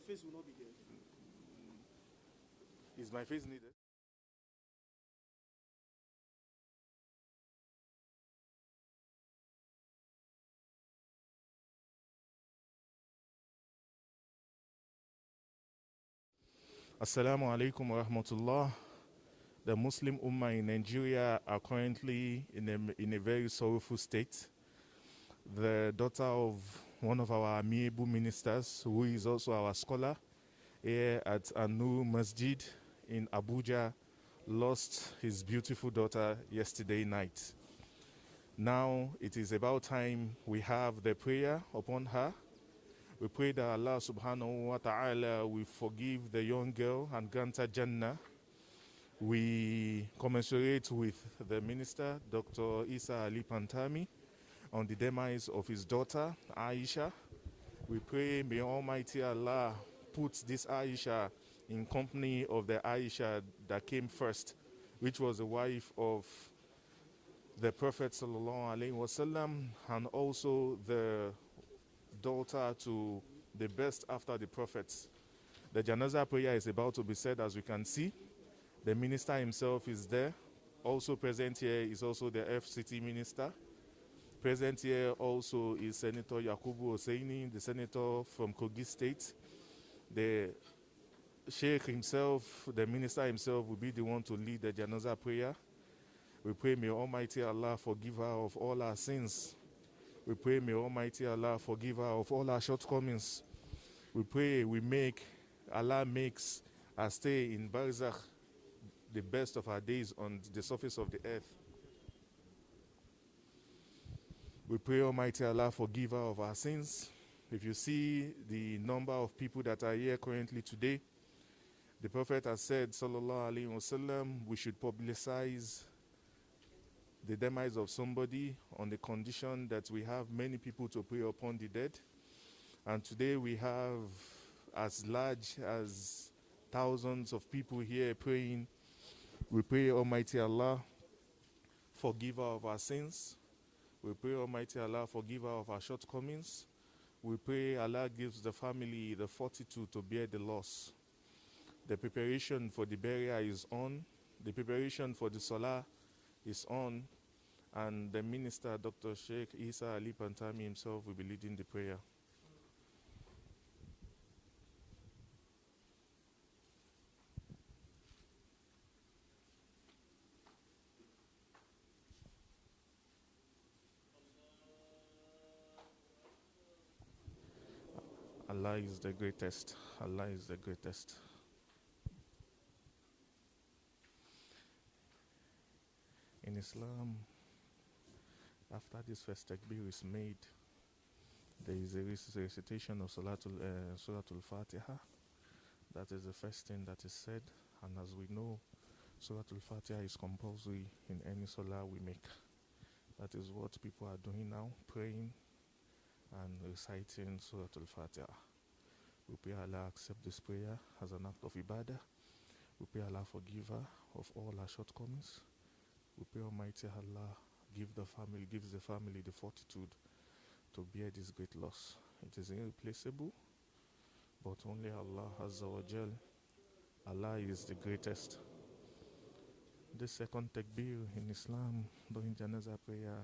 face will not be there. Is my face needed? Assalamu alaikum wa rahmatullah. The Muslim Ummah in Nigeria are currently in a very sorrowful state. The daughter of one of our amiable ministers, who is also our scholar here at Anu Masjid in Abuja, lost his beautiful daughter yesterday night. Now it is about time we have the prayer upon her. We pray that Allah subhanahu wa ta'ala will forgive the young girl and grant her Jannah. We commiserate with the minister, Dr. Isah Ali Pantami, on the demise of his daughter, Aisha. We pray may Almighty Allah put this Aisha in company of the Aisha that came first, which was the wife of the Prophet sallallahu alaihi wasallam, and also the daughter to the best after the prophets. The Jana'izar prayer is about to be said, as we can see. The minister himself is there. Also present here is also the FCT minister. Present here also is Senator Yakubu Hosseini, the senator from Kogi State. The Sheikh himself, the minister himself, will be the one to lead the Jana'izar prayer. We pray may Almighty Allah forgive her of all her sins. We pray may Almighty Allah forgive her of all her shortcomings. We pray Allah makes our stay in Barzakh the best of our days on the surface of the earth. We pray Almighty Allah forgive her of our sins. If you see the number of people that are here currently today, the Prophet has said, sallallahu alaihi wasallam, we should publicize the demise of somebody on the condition that we have many people to pray upon the dead. And today we have as large as thousands of people here praying. We pray Almighty Allah forgive her of our sins. We pray Almighty Allah forgive her of our shortcomings. We pray Allah gives the family the fortitude to bear the loss. The preparation for the burial is on. The preparation for the salah is on, and the minister, Dr. Sheikh Isah Ali Pantami himself, will be leading the prayer. Allah is the greatest. Allah is the greatest. In Islam, after this first takbir is made, there is a recitation of Suratul Fatiha. That is the first thing that is said. And as we know, Suratul Fatiha is compulsory in any salah we make. That is what people are doing now, praying and reciting Suratul Fatiha. We pray Allah accept this prayer as an act of ibadah. We pray Allah forgive her of all her shortcomings. We pray Almighty Allah gives the family the fortitude to bear this great loss. It is irreplaceable, but only Allah Azza wa Jal, Allah is the greatest. The second takbir in Islam during Jana'izar prayer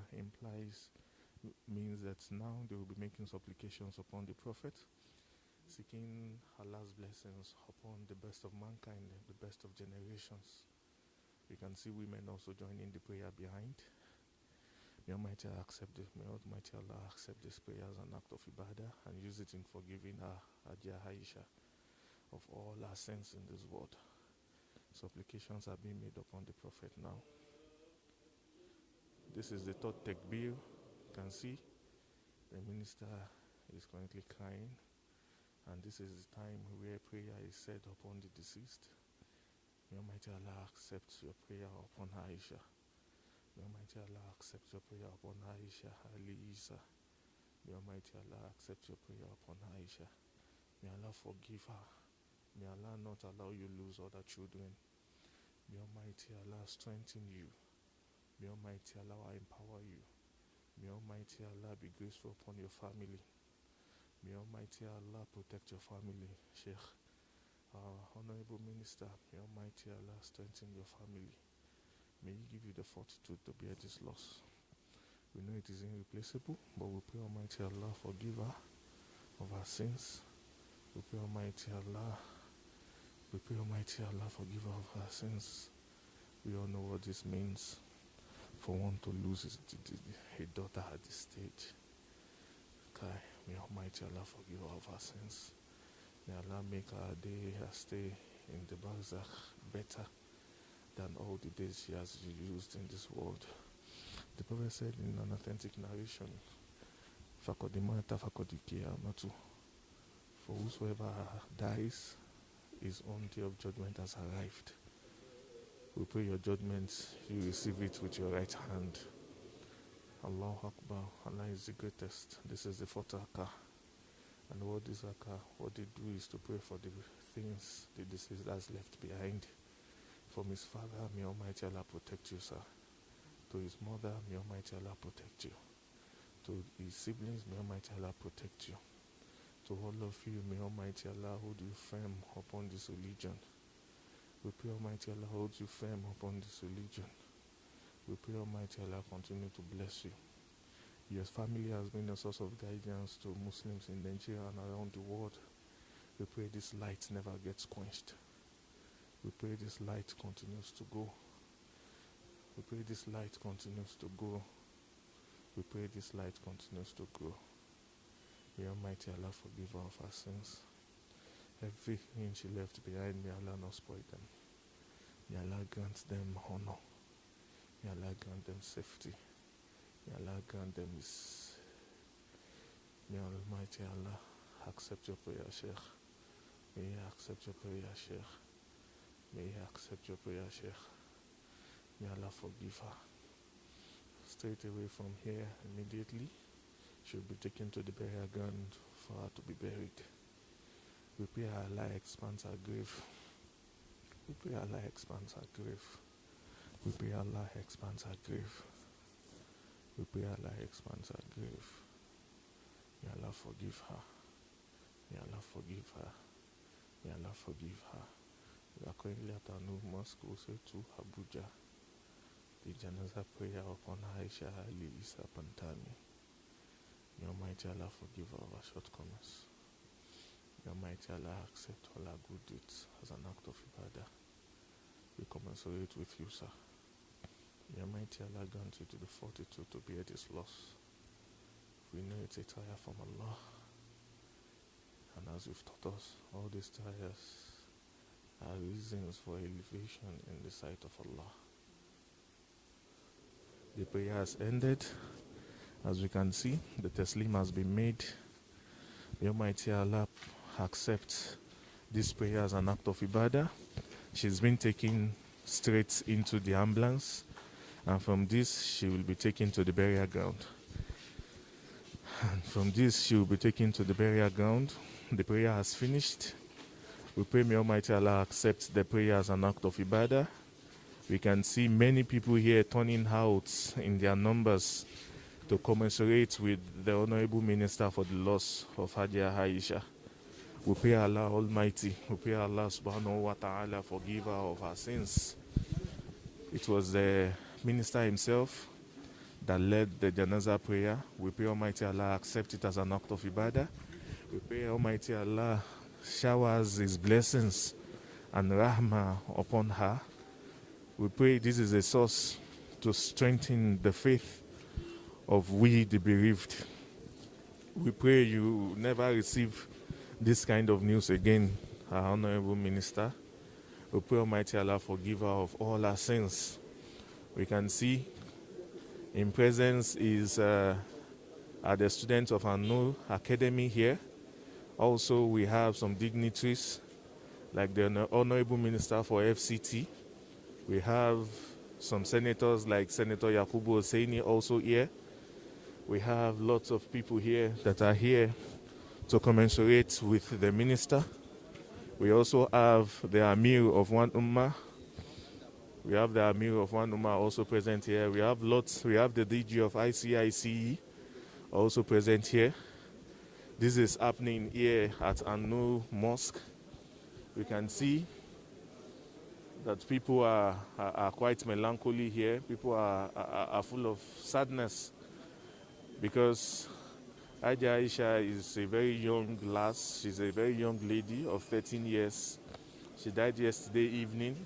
means that now they will be making supplications upon the Prophet, seeking Allah's blessings upon the best of mankind, the best of generations. You can see women also joining the prayer behind. May Almighty Allah accept this prayer as an act of ibadah and use it in forgiving our Hajia Aisha of all our sins in this world. Supplications are being made upon the Prophet now. This is the third takbir. You can see the minister is currently crying, and this is the time where prayer is said upon the deceased. May Almighty Allah accept your prayer upon Aisha. May Almighty Allah accept your prayer upon Isah Ali. May Almighty Allah accept your prayer upon Aisha. May Allah forgive her. May Allah not allow you lose other children. May Almighty Allah strengthen you. May Almighty Allah empower you. May Almighty Allah be graceful upon your family. May Almighty Allah protect your family, Sheikh. Honorable Minister, may Almighty Allah strengthen your family. May He give you the fortitude to bear this loss. We know it is irreplaceable, but we pray Almighty Allah forgive her of our sins. We pray Almighty Allah forgive her of her sins. We all know what this means for one to lose a daughter at this stage. May Almighty Allah forgive her of her sins. May Allah make her day, her stay in the barzakh better than all the days she has used in this world. The Prophet said in an authentic narration, for whosoever dies, his own day of judgment has arrived. We pray your judgment, you receive it with your right hand. Allahu Akbar, Allah is the greatest. This is the fourth rakah. And what this rakah, what they do is to pray for the things the deceased has left behind. From his father, may Almighty Allah protect you, sir. To his mother, may Almighty Allah protect you. To his siblings, may Almighty Allah protect you. To all of you, may Almighty Allah hold you firm upon this religion. We pray Almighty Allah hold you firm upon this religion. We pray Almighty Allah continue to bless you. Your family has been a source of guidance to Muslims in Nigeria and around the world. We pray this light never gets quenched. We pray this light continues to go. We pray this light continues to grow. We pray this light continues to grow. May Almighty Allah forgive her of her sins. Everything she left behind, may Allah not spoil them. May Allah grant them honor. May Allah grant them safety. May Allah grant them this. May Almighty Allah accept your prayer, Sheikh. May He accept your prayer, Sheikh. May He accept your prayer, Sheikh. May Allah forgive her. Straight away from here, immediately, she will be taken to the burial ground for her to be buried. We pray Allah expands her grave. We pray Allah expands her grave. We pray Allah expands her grave. We pray Allah expands her grave. May Allah forgive her. May Allah forgive her. May Allah forgive her. We are currently at our new mosque also to Abuja. The Jana'izar prayer upon Isah Ali, pantami. May Almighty Allah forgive her of our shortcomings. May Almighty Allah accept all our good deeds as an act of ibadah. We commensurate with you, sir. May Almighty Allah grant you to the fortitude to bear this loss. We know it's a trial from Allah. And as you've taught us, all these trials are reasons for elevation in the sight of Allah. The prayer has ended. As we can see, the taslim has been made. May Almighty Allah accept this prayer as an act of ibadah. She's been taken straight into the ambulance, and from this she will be taken to the burial ground. And from this she will be taken to the burial ground. The prayer has finished. We pray may Almighty Allah accept the prayer as an act of ibadah. We can see many people here turning out in their numbers to commensurate with the Honorable Minister for the loss of Hadia Aisha. We pray Allah Almighty, we pray Allah Subhanahu wa Ta'ala forgive her of her sins. It was the Minister himself that led the Jana'izar prayer. We pray Almighty Allah accept it as an act of ibadah. We pray Almighty Allah showers His blessings and rahmah upon her. We pray this is a source to strengthen the faith of we the bereaved. We pray you never receive this kind of news again, our Honorable Minister. We pray Almighty Allah forgive her of all her sins. We can see in presence is are the students of our new academy here. Also, we have some dignitaries like the Honorable Minister for FCT. We have some senators like Senator Yakubu Hosseini also here. We have lots of people here that are here to commensurate with the minister. We also have the Amir of One Ummah. We have the Amir of One Ummah also present here. We have lots. We have the DG of ICICE also present here. This is happening here at Anu Mosque. We can see that people are quite melancholy here. People are full of sadness because Aisha is a very young lass. She's a very young lady of 13 years. She died yesterday evening,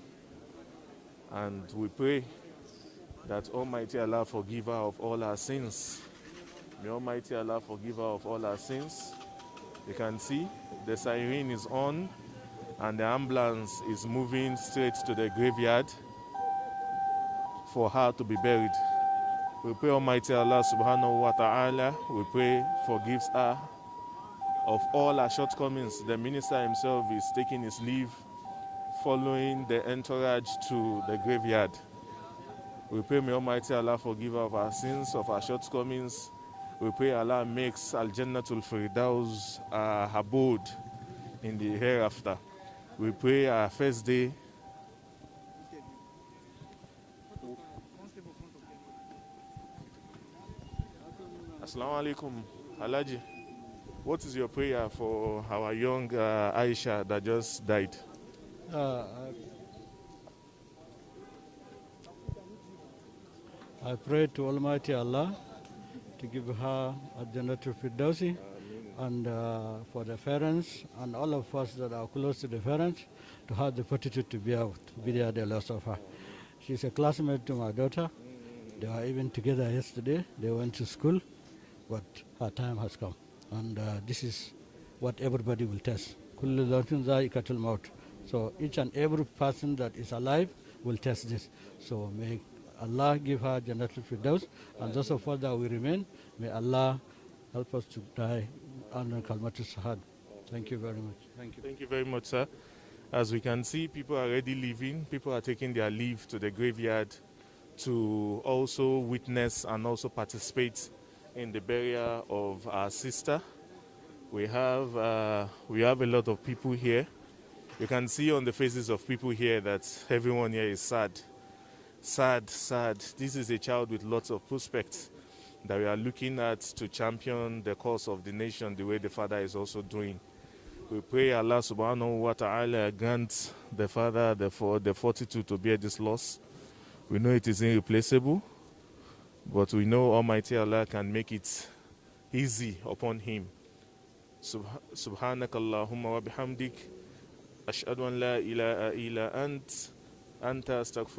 and we pray that Almighty Allah forgive her of all her sins. May Almighty Allah forgive her of all her sins. You can see the siren is on and the ambulance is moving straight to the graveyard for her to be buried. We pray Almighty Allah subhanahu wa ta'ala, we pray forgives her of all her shortcomings. The minister himself is taking his leave following the entourage to the graveyard. We pray may Almighty Allah forgive her of our sins, of our shortcomings. We pray Allah makes Al-Jannatul Firdaus our abode in the hereafter. We pray our first day. Assalamu alaikum, Alaji. What is your prayer for our young Aisha that just died? I pray to Almighty Allah to give her a Jannatul Firdausi, and for the parents and all of us that are close to the parents to have the fortitude to be out, to be there the loss of her. She's a classmate to my daughter. They were even together yesterday. They went to school, but her time has come. And this is what everybody will test. Kullu Nafsin Za'iqatul Maut. So each and every person that is alive will test this. So may Allah give her Jannatul Firdaus, and those of us that will remain, may Allah help us to die under Kalmatul Sahad. Thank you very much. Thank you. Thank you very much, sir. As we can see, people are already leaving. People are taking their leave to the graveyard to also witness and also participate in the burial of our sister. We have a lot of people here. You can see on the faces of people here that everyone here is sad. Sad. This is a child with lots of prospects that we are looking at to champion the cause of the nation the way the father is also doing. We pray Allah subhanahu wa ta'ala grant the father the fortitude to bear this loss. We know it is irreplaceable, but we know Almighty Allah can make it easy upon him. Subhanakallahumma wa bihamdik ashhadu an la ilaha illa anta astaghfiruka